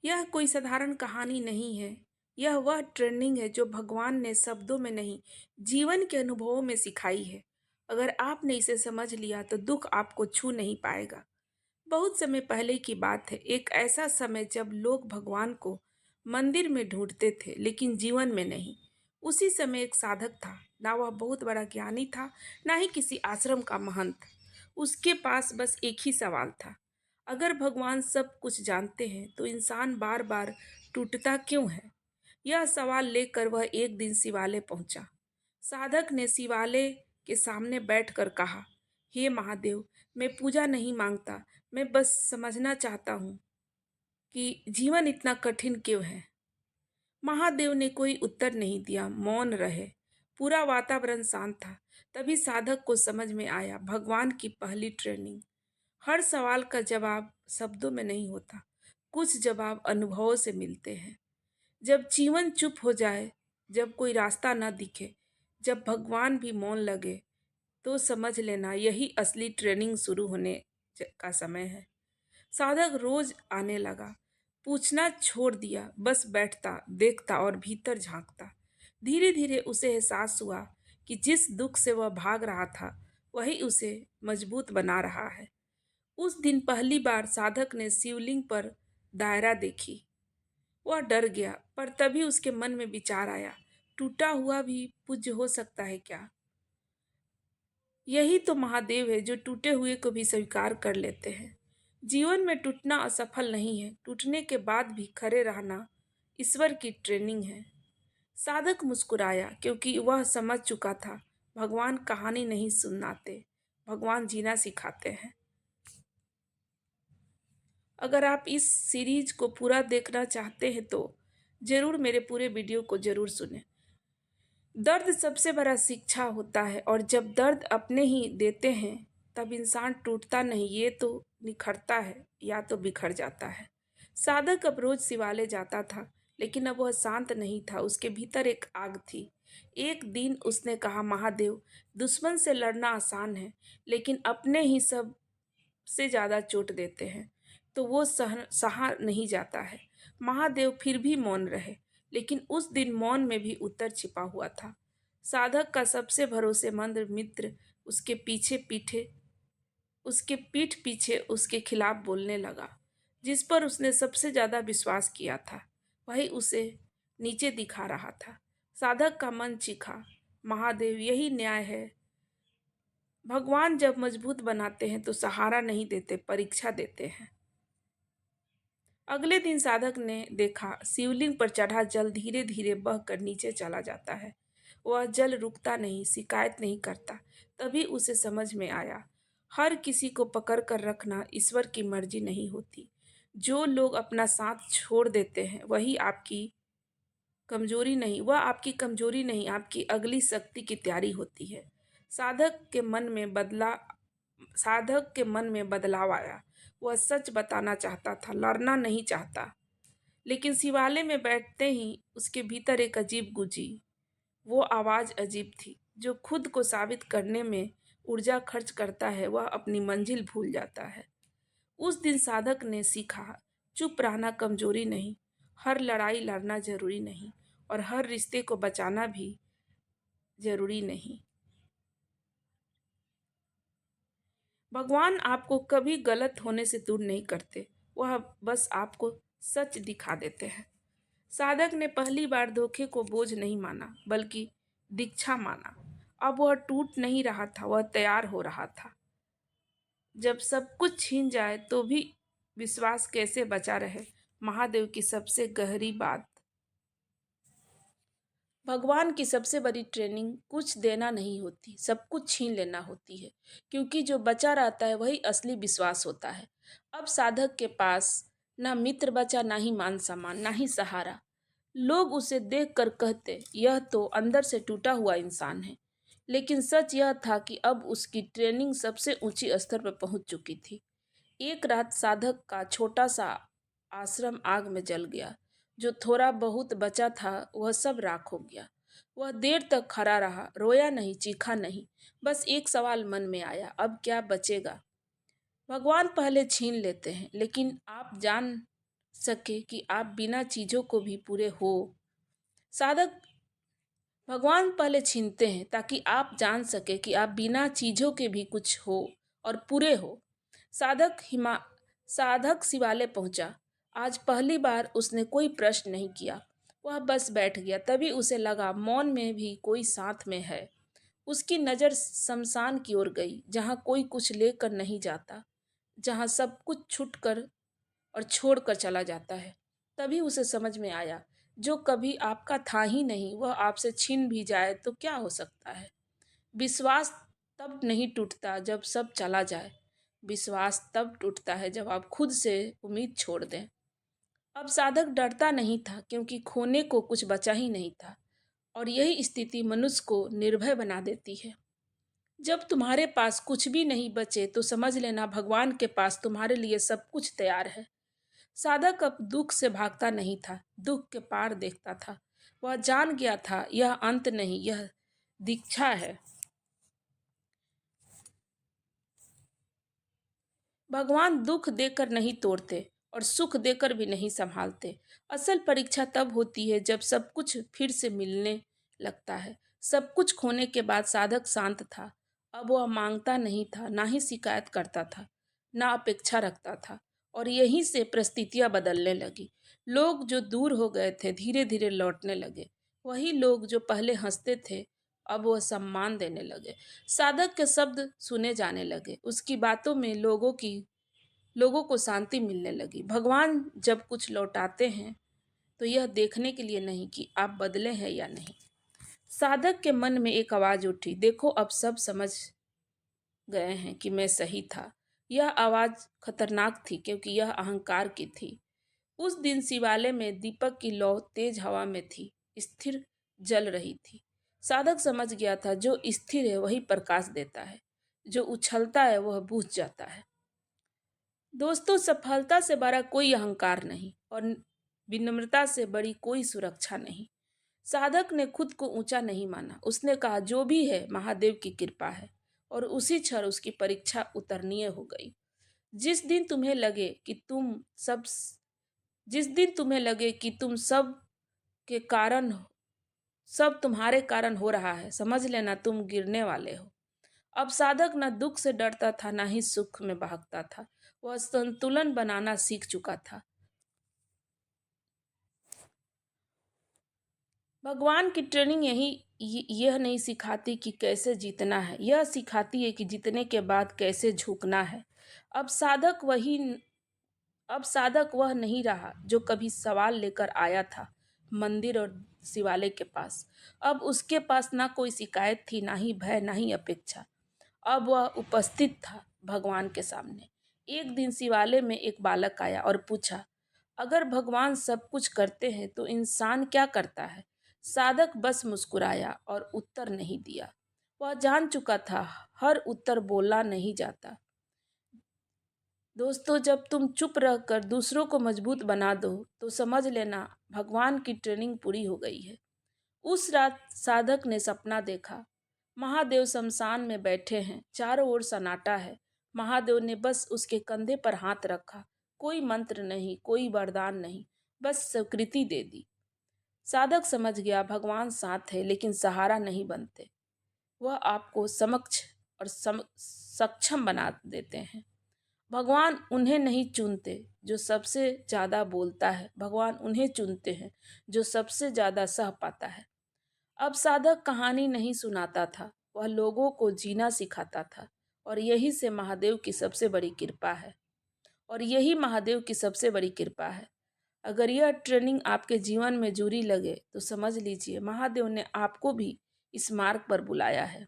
यह कोई साधारण कहानी नहीं है। यह वह ट्रेनिंग है जो भगवान ने शब्दों में नहीं, जीवन के अनुभवों में सिखाई है। अगर आपने इसे समझ लिया तो दुख आपको छू नहीं पाएगा। बहुत समय पहले की बात है, एक ऐसा समय जब लोग भगवान को मंदिर में ढूंढते थे लेकिन जीवन में नहीं। उसी समय एक साधक था। ना वह बहुत बड़ा ज्ञानी था, ना ही किसी आश्रम का महंत। उसके पास बस एक ही सवाल था, अगर भगवान सब कुछ जानते हैं तो इंसान बार बार टूटता क्यों है। यह सवाल लेकर वह एक दिन शिवालय पहुंचा। साधक ने शिवालय के सामने बैठकर कहा, हे महादेव, मैं पूजा नहीं मांगता, मैं बस समझना चाहता हूँ कि जीवन इतना कठिन क्यों है। महादेव ने कोई उत्तर नहीं दिया, मौन रहे। पूरा वातावरण शांत था। तभी साधक को समझ में आया, भगवान की पहली ट्रेनिंग। हर सवाल का जवाब शब्दों में नहीं होता, कुछ जवाब अनुभवों से मिलते हैं। जब जीवन चुप हो जाए, जब कोई रास्ता न दिखे, जब भगवान भी मौन लगे, तो समझ लेना यही असली ट्रेनिंग शुरू होने का समय है। साधक रोज आने लगा, पूछना छोड़ दिया, बस बैठता, देखता और भीतर झांकता। धीरे धीरे उसे एहसास हुआ कि जिस दुख से वह भाग रहा था, वही उसे मजबूत बना रहा है। उस दिन पहली बार साधक ने शिवलिंग पर दायरा देखी। वह डर गया, पर तभी उसके मन में विचार आया, टूटा हुआ भी पूज्य हो सकता है क्या। यही तो महादेव है जो टूटे हुए को भी स्वीकार कर लेते हैं। जीवन में टूटना असफल नहीं है, टूटने के बाद भी खड़े रहना ईश्वर की ट्रेनिंग है। साधक मुस्कुराया, क्योंकि वह समझ चुका था, भगवान कहानी नहीं सुनाते, भगवान जीना सिखाते हैं। अगर आप इस सीरीज को पूरा देखना चाहते हैं तो जरूर मेरे पूरे वीडियो को जरूर सुनें। दर्द सबसे बड़ा शिक्षा होता है, और जब दर्द अपने ही देते हैं तब इंसान टूटता नहीं, ये तो निखरता है या तो बिखर जाता है। साधक अब रोज शिवालय जाता था, लेकिन अब वह शांत नहीं था, उसके भीतर एक आग थी। एक दिन उसने कहा, महादेव, दुश्मन से लड़ना आसान है, लेकिन अपने ही सबसे ज्यादा चोट देते हैं तो वो सहा नहीं जाता है। महादेव फिर भी मौन रहे, लेकिन उस दिन मौन में भी उत्तर छिपा हुआ था। साधक का सबसे भरोसेमंद मित्र उसके पीठ पीछे उसके खिलाफ बोलने लगा। जिस पर उसने सबसे ज्यादा विश्वास किया था, वही उसे नीचे दिखा रहा था। साधक का मन चीखा, महादेव, यही न्याय है। भगवान जब मजबूत बनाते हैं तो सहारा नहीं देते, परीक्षा देते हैं। अगले दिन साधक ने देखा, शिवलिंग पर चढ़ा जल धीरे धीरे बहकर नीचे चला जाता है। वह जल रुकता नहीं, शिकायत नहीं करता। तभी उसे समझ में आया, हर किसी को पकड़ कर रखना ईश्वर की मर्जी नहीं होती। जो लोग अपना साथ छोड़ देते हैं, वह आपकी कमजोरी नहीं, आपकी अगली शक्ति की तैयारी होती है। साधक के मन में बदलाव आया। वह सच बताना चाहता था, लड़ना नहीं चाहता। लेकिन शिवालय में बैठते ही उसके भीतर एक अजीब गूंजी। वो आवाज अजीब थी, जो खुद को साबित करने में ऊर्जा खर्च करता है, वह अपनी मंजिल भूल जाता है। उस दिन साधक ने सीखा, चुप रहना कमजोरी नहीं, हर लड़ाई लड़ना जरूरी नहीं, और हर रिश्ते को बचाना भी जरूरी नहीं। भगवान आपको कभी गलत होने से दूर नहीं करते, वह बस आपको सच दिखा देते हैं। साधक ने पहली बार धोखे को बोझ नहीं माना, बल्कि दीक्षा माना। अब वह टूट नहीं रहा था, वह तैयार हो रहा था। जब सब कुछ छीन जाए तो भी विश्वास कैसे बचा रहे, महादेव की सबसे गहरी बात। भगवान की सबसे बड़ी ट्रेनिंग कुछ देना नहीं होती, सब कुछ छीन लेना होती है, क्योंकि जो बचा रहता है वही असली विश्वास होता है। अब साधक के पास ना मित्र बचा, ना ही मान सम्मान, ना ही सहारा। लोग उसे देखकर कहते, यह तो अंदर से टूटा हुआ इंसान है। लेकिन सच यह था कि अब उसकी ट्रेनिंग सबसे ऊंची स्तर पर पहुंच चुकी थी। एक रात साधक का छोटा सा आश्रम आग में जल गया। जो थोड़ा बहुत बचा था वह सब राख हो गया। वह देर तक खड़ा रहा, रोया नहीं, चीखा नहीं। बस एक सवाल मन में आया, अब क्या बचेगा। भगवान पहले छीन लेते हैं, लेकिन आप जान सके कि आप बिना चीज़ों को भी पूरे हो। साधक भगवान पहले छीनते हैं ताकि आप जान सके कि आप बिना चीज़ों के भी कुछ हो और पूरे हो। साधक हिमा साधक शिवालय पहुंचा। आज पहली बार उसने कोई प्रश्न नहीं किया। वह बस बैठ गया। तभी उसे लगा मौन में भी कोई साथ में है। उसकी नज़र शमशान की ओर गई, जहाँ कोई कुछ लेकर नहीं जाता, जहाँ सब कुछ छूटकर और छोड़कर चला जाता है। तभी उसे समझ में आया, जो कभी आपका था ही नहीं वह आपसे छीन भी जाए तो क्या हो सकता है। विश्वास तब नहीं टूटता जब सब चला जाए। विश्वास तब टूटता है जब आप खुद से उम्मीद छोड़ दें। अब साधक डरता नहीं था, क्योंकि खोने को कुछ बचा ही नहीं था। और यही स्थिति मनुष्य को निर्भय बना देती है। जब तुम्हारे पास कुछ भी नहीं बचे तो समझ लेना भगवान के पास तुम्हारे लिए सब कुछ तैयार है। साधक अब दुख से भागता नहीं था, दुख के पार देखता था। वह जान गया था यह अंत नहीं, यह दीक्षा है। भगवान दुख देकर नहीं तोड़ते और सुख देकर भी नहीं संभालते। असल परीक्षा तब होती है जब सब कुछ फिर से मिलने लगता है। सब कुछ खोने के बाद साधक शांत था। अब वह मांगता नहीं था, ना ही शिकायत करता था, ना अपेक्षा रखता था। और यहीं से परिस्थितियां बदलने लगी। लोग जो दूर हो गए थे धीरे धीरे लौटने लगे। वही लोग जो पहले हंसते थे अब वह सम्मान देने लगे। साधक के शब्द सुने जाने लगे। उसकी बातों में लोगों को शांति मिलने लगी। भगवान जब कुछ लौटाते हैं तो यह देखने के लिए नहीं कि आप बदले हैं या नहीं। साधक के मन में एक आवाज उठी, देखो अब सब समझ गए हैं कि मैं सही था। यह आवाज खतरनाक थी, क्योंकि यह अहंकार की थी। उस दिन शिवालय में दीपक की लौ तेज हवा में थी, स्थिर जल रही थी। साधक समझ गया था, जो स्थिर है वही प्रकाश देता है, जो उछलता है वह बुझ जाता है। दोस्तों, सफलता से बड़ा कोई अहंकार नहीं और विनम्रता से बड़ी कोई सुरक्षा नहीं। साधक ने खुद को ऊंचा नहीं माना। उसने कहा, जो भी है महादेव की कृपा है। और उसी क्षण उसकी परीक्षा उतरनीय हो गई। जिस दिन तुम्हें लगे कि तुम सब जिस दिन तुम्हें लगे कि तुम के कारण सब तुम्हारे कारण हो रहा है, समझ लेना तुम गिरने वाले हो। अब साधक न दुख से डरता था, न ही सुख में भागता था। वह संतुलन बनाना सीख चुका था। भगवान की ट्रेनिंग यह नहीं सिखाती कि कैसे जीतना है, यह सिखाती है कि जीतने के बाद कैसे झुकना है। अब साधक वही अब साधक वह नहीं रहा जो कभी सवाल लेकर आया था मंदिर और शिवालय के पास। अब उसके पास ना कोई शिकायत थी, ना ही भय, ना ही अपेक्षा। अब वह उपस्थित था भगवान के सामने। एक दिन शिवालय में एक बालक आया और पूछा, अगर भगवान सब कुछ करते हैं तो इंसान क्या करता है। साधक बस मुस्कुराया और उत्तर नहीं दिया। वह जान चुका था हर उत्तर बोला नहीं जाता। दोस्तों, जब तुम चुप रहकर दूसरों को मजबूत बना दो तो समझ लेना भगवान की ट्रेनिंग पूरी हो गई है। उस रात साधक ने सपना देखा। महादेव शमशान में बैठे हैं, चारों ओर सन्नाटा है। महादेव ने बस उसके कंधे पर हाथ रखा। कोई मंत्र नहीं, कोई वरदान नहीं, बस स्वीकृति दे दी। साधक समझ गया, भगवान साथ है लेकिन सहारा नहीं बनते। वह आपको समक्ष और सक्षम बना देते हैं। भगवान उन्हें नहीं चुनते जो सबसे ज्यादा बोलता है, भगवान उन्हें चुनते हैं जो सबसे ज्यादा सह पाता है। अब साधक कहानी नहीं सुनाता था, वह लोगों को जीना सिखाता था। और यही से महादेव की सबसे बड़ी कृपा है और यही महादेव की सबसे बड़ी कृपा है। अगर यह ट्रेनिंग आपके जीवन में जुड़ी लगे तो समझ लीजिए महादेव ने आपको भी इस मार्ग पर बुलाया है।